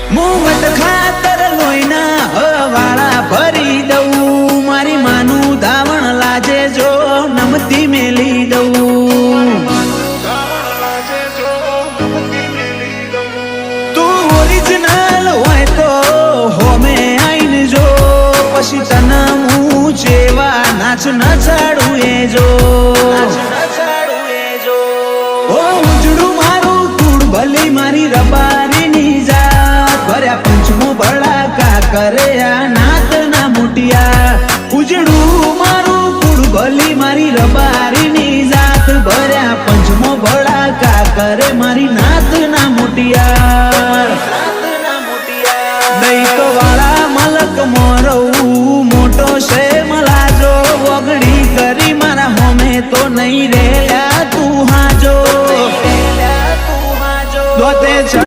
મોહમ્મદ ખાતર લોહીના હવાળા ભરી દઉં મારી માનું ધાવણ લાજે જો નમતી મેલી દઉં તું ઓરિજિનલ હોય તો હોમે આઈને જો પછી તને હું જેવા નાચ નચાડું એ જો ઉજળું મારું કુળ ભલી મારી રબારીની જાત ભર્યા પંચમો ભડાકા કરે આ નાત ના મોટિયા ઉજળું મારું કુળ ભલી મારી રબારીની જાત ભર્યા પંચમો ભડાકા કરે મારી નાત ના મોટિયા